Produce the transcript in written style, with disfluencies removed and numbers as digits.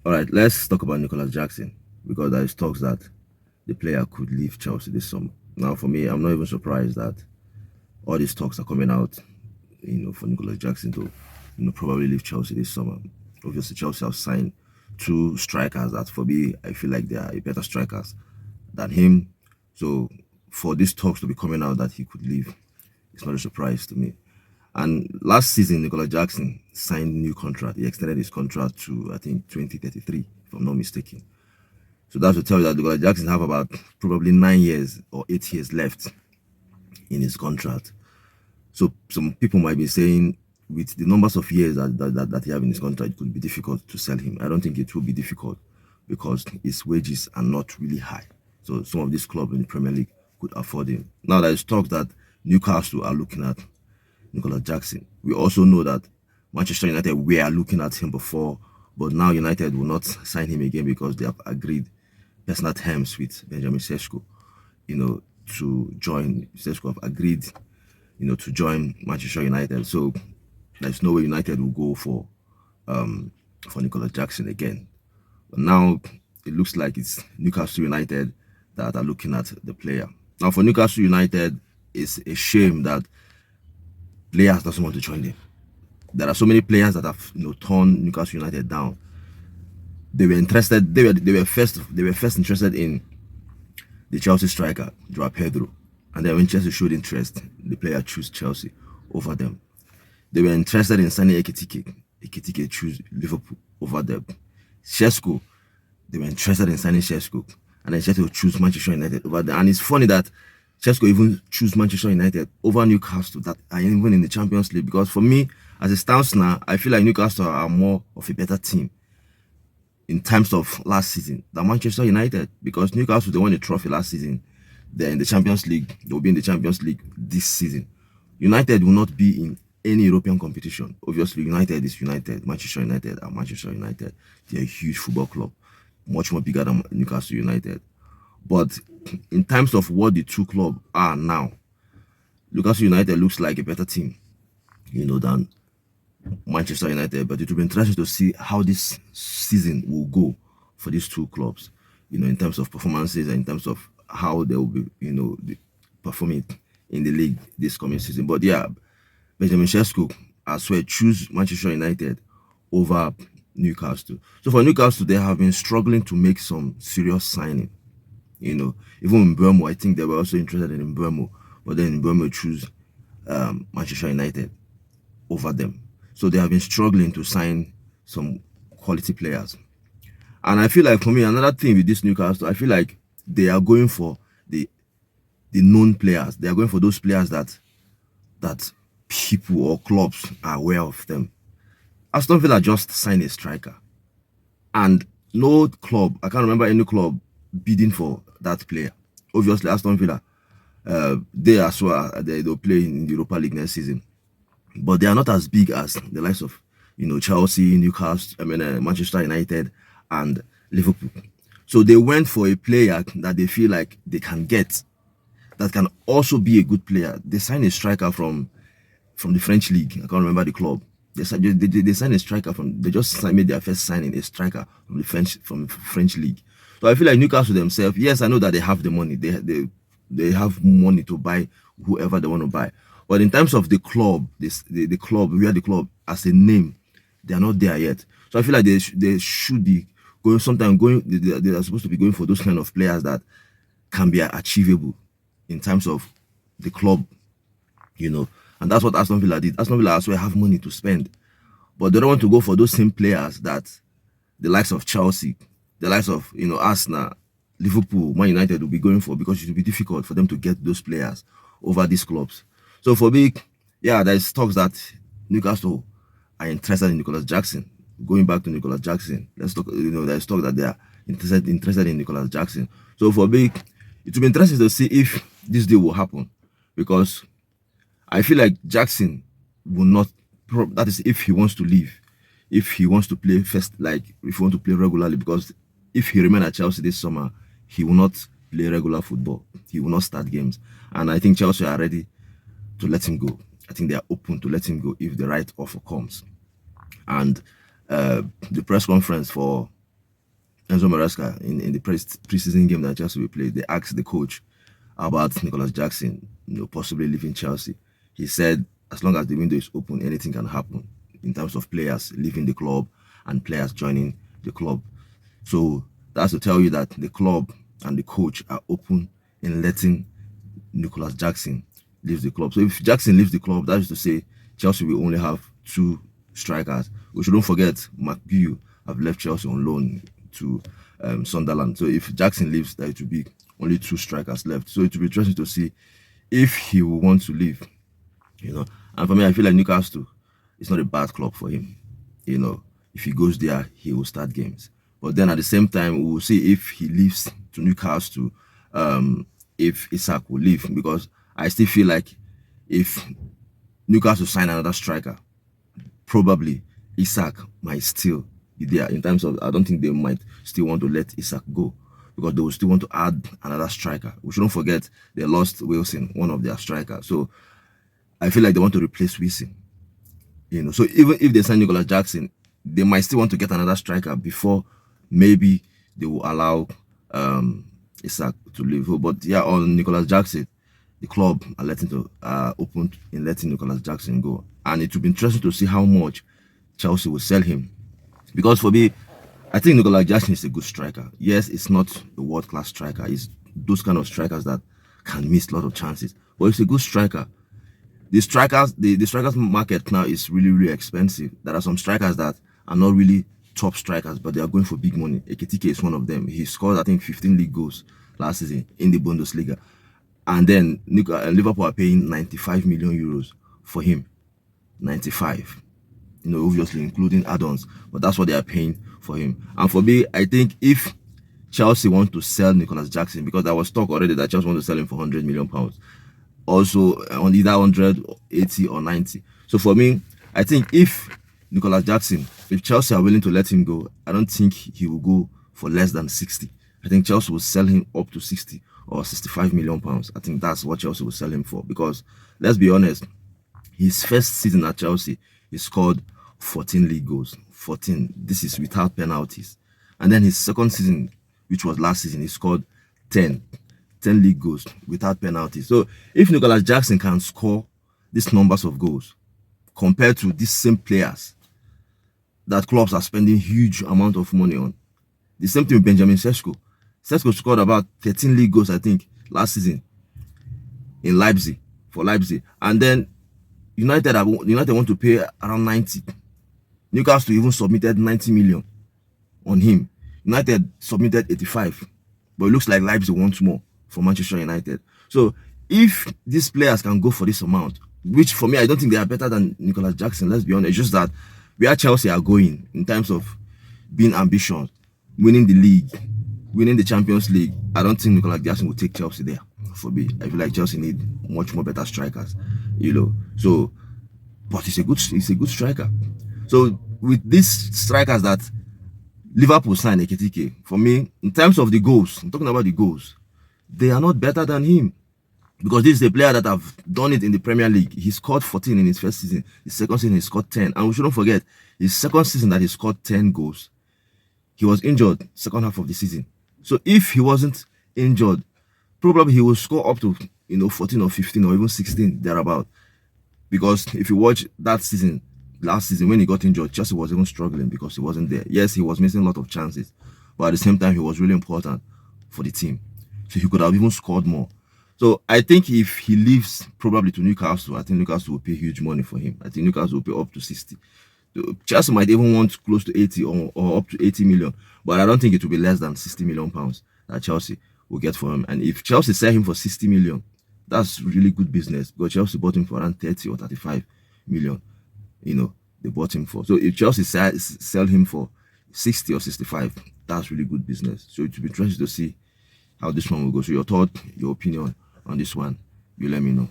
All right, let's talk about Nicolas Jackson because there is talks that the player could leave Chelsea this summer. Now, for me, I'm not even surprised that all these talks are coming out, for Nicolas Jackson to, probably leave Chelsea this summer. Obviously, Chelsea have signed two strikers that, for me, I feel like they are better strikers than him. So, for these talks to be coming out that he could leave, it's not a surprise to me. And last season, Nicolas Jackson signed a new contract. He extended his contract to, I think, 2033, if I'm not mistaken. So that's to tell you that Nicolas Jackson have about probably 9 years or 8 years left in his contract. So some people might be saying with the numbers of years that he have in his contract, it could be difficult to sell him. I don't think it will be difficult because his wages are not really high. So some of these clubs in the Premier League could afford him. Now there is talk that Newcastle are looking at Nicolas Jackson. We also know that Manchester United were looking at him before, but now United will not sign him again because they have agreed personal terms with Benjamin Sesko, to join. Sesko have agreed, to join Manchester United. So there's no way United will go for Nicolas Jackson again. But now it looks like it's Newcastle United that are looking at the player. Now for Newcastle United, it's a shame that players doesn't want to join them. There are so many players that have turned Newcastle United down. They were interested. They were first interested in the Chelsea striker Joao Pedro, and then when Chelsea showed interest, the player chose Chelsea over them. They were interested in signing Ekitike. Ekitike chose Liverpool over them. Shesko, they were interested in signing Shesko, and then Shesko chose Manchester United over them. And it's funny that Shesko even choose Manchester United over Newcastle that are even in the Champions League, because for me, as it stands now, I feel like Newcastle are more of a better team in terms of last season than Manchester United, because Newcastle, they won the trophy last season. They're in the Champions League. They will be in the Champions League this season. United will not be in any European competition. Obviously, United is United. Manchester United are Manchester United. They're a huge football club, much more bigger than Newcastle United. But in terms of what the two clubs are now, Newcastle United looks like a better team, than Manchester United. But it will be interesting to see how this season will go for these two clubs, in terms of performances and in terms of how they will be, performing in the league this coming season. But yeah, Benjamin Sesko as well choose Manchester United over Newcastle. So for Newcastle, they have been struggling to make some serious signing. Even in Burmo, I think they were also interested in Burmo, but then Burmo choose Manchester United over them. So they have been struggling to sign some quality players. And I feel like for me, another thing with this Newcastle, I feel like they are going for the known players. They are going for those players that people or clubs are aware of them. Aston Villa just signed a striker, and no club, I can't remember any club bidding for that player. Obviously, Aston Villa, they as well, they'll play in the Europa League next season, but they are not as big as the likes of Chelsea, Newcastle, Manchester United, and Liverpool. So they went for a player that they feel like they can get, that can also be a good player. They signed a striker from the French league. I can't remember the club. They signed a striker they just made their first signing, a striker from the French league. So I feel like Newcastle themselves, yes, I know that they have the money. They have money to buy whoever they want to buy. But in terms of the club, the club, we are the club as a name, they are not there yet. So I feel like they should be going sometime going. They are supposed to be going for those kind of players that can be achievable in terms of the club, and that's what Aston Villa did. Aston Villa as well have money to spend, but they don't want to go for those same players that the likes of Chelsea, the likes of Arsenal, Liverpool, Man United will be going for, because it will be difficult for them to get those players over these clubs. So for me, yeah, there's talks that Newcastle are interested in Nicolas Jackson. Going back to Nicolas Jackson, let's talk. There's talk that they are interested in Nicolas Jackson. So for me, it will be interesting to see if this deal will happen, because I feel like Jackson will not. That is, if he wants to leave, if he wants to play first, like if he wants to play regularly, because if he remains at Chelsea this summer, he will not play regular football. He will not start games, and I think Chelsea are ready to let him go. I think they are open to let him go if the right offer comes. And the press conference for Enzo Maresca in the preseason game that Chelsea will play, they asked the coach about Nicolas Jackson, possibly leaving Chelsea. He said, as long as the window is open, anything can happen in terms of players leaving the club and players joining the club. So that's to tell you that the club and the coach are open in letting Nicolas Jackson leave the club. So if Jackson leaves the club, that is to say Chelsea will only have two strikers. We shouldn't forget McGew have left Chelsea on loan to Sunderland. So if Jackson leaves, there will be only two strikers left. So it will be interesting to see if he will want to leave. And for me, I feel like Newcastle is not a bad club for him. If he goes there, he will start games. But then at the same time, we will see if he leaves to Newcastle, if Isak will leave, because I still feel like if Newcastle sign another striker, probably Isak might still be there in terms of, I don't think they might still want to let Isak go because they will still want to add another striker. We shouldn't forget they lost Wilson, one of their strikers. So I feel like they want to replace Wilson. So even if they sign Nicolas Jackson, they might still want to get another striker before maybe they will allow Isak to leave. But yeah, on Nicolas Jackson, the club are open in letting Nicolas Jackson go, and it will be interesting to see how much Chelsea will sell him. Because for me, I think Nicolas Jackson is a good striker. Yes, it's not a world-class striker. It's those kind of strikers that can miss a lot of chances, but it's a good striker. The strikers market now is really, really expensive. There are some strikers that are not really top strikers, but they are going for big money. Ekitike is one of them. He scored, I think, 15 league goals last season in the Bundesliga. And then Liverpool are paying 95 million euros for him. 95. Obviously including add-ons, but that's what they are paying for him. And for me, I think if Chelsea want to sell Nicolas Jackson, because there was talk already that Chelsea want to sell him for £100 million, also on either 100, 80 or 90. So for me, I think if Nicolas Jackson, if Chelsea are willing to let him go, I don't think he will go for less than 60. I think Chelsea will sell him up to 60 or 65 million pounds. I think that's what Chelsea will sell him for, because let's be honest, his first season at Chelsea, he scored 14 league goals. 14. This is without penalties. And then his second season, which was last season, he scored 10 league goals without penalties. So if Nicolas Jackson can score these numbers of goals compared to these same players that clubs are spending huge amount of money on, the same thing with Benjamin Sesko. Sesko scored about 13 league goals, I think, last season in Leipzig, for Leipzig. And then United want to pay around 90. Newcastle even submitted 90 million on him. United submitted 85. But it looks like Leipzig wants more for Manchester United. So if these players can go for this amount, which for me, I don't think they are better than Nicolas Jackson, let's be honest. It's just that where Chelsea are going in terms of being ambitious, winning the league, winning the Champions League, I don't think Nicolas Jackson will take Chelsea there. For me, I feel like Chelsea need much more better strikers, So, but he's a good striker. So with these strikers that Liverpool signed, Ekitike, for me, in terms of the goals, I'm talking about the goals, they are not better than him. Because this is a player that have done it in the Premier League. He scored 14 in his first season. His second season, he scored 10. And we shouldn't forget, his second season that he scored 10 goals, he was injured second half of the season. So if he wasn't injured, probably he will score up to 14 or 15 or even 16 thereabout. Because if you watch that season, last season when he got injured, Chelsea was even struggling because he wasn't there. Yes, he was missing a lot of chances, but at the same time, he was really important for the team. So he could have even scored more. So I think if he leaves probably to Newcastle, I think Newcastle will pay huge money for him. I think Newcastle will pay up to 60. Chelsea might even want close to 80 or up to 80 million, but I don't think it will be less than 60 million pounds that Chelsea will get for him. And if Chelsea sell him for 60 million, that's really good business, because Chelsea bought him for around 30 or 35 million. They bought him for. So if Chelsea sell him for 60 or 65, that's really good business. So it will be interesting to see how this one will go. So your thought, your opinion on this one, you let me know.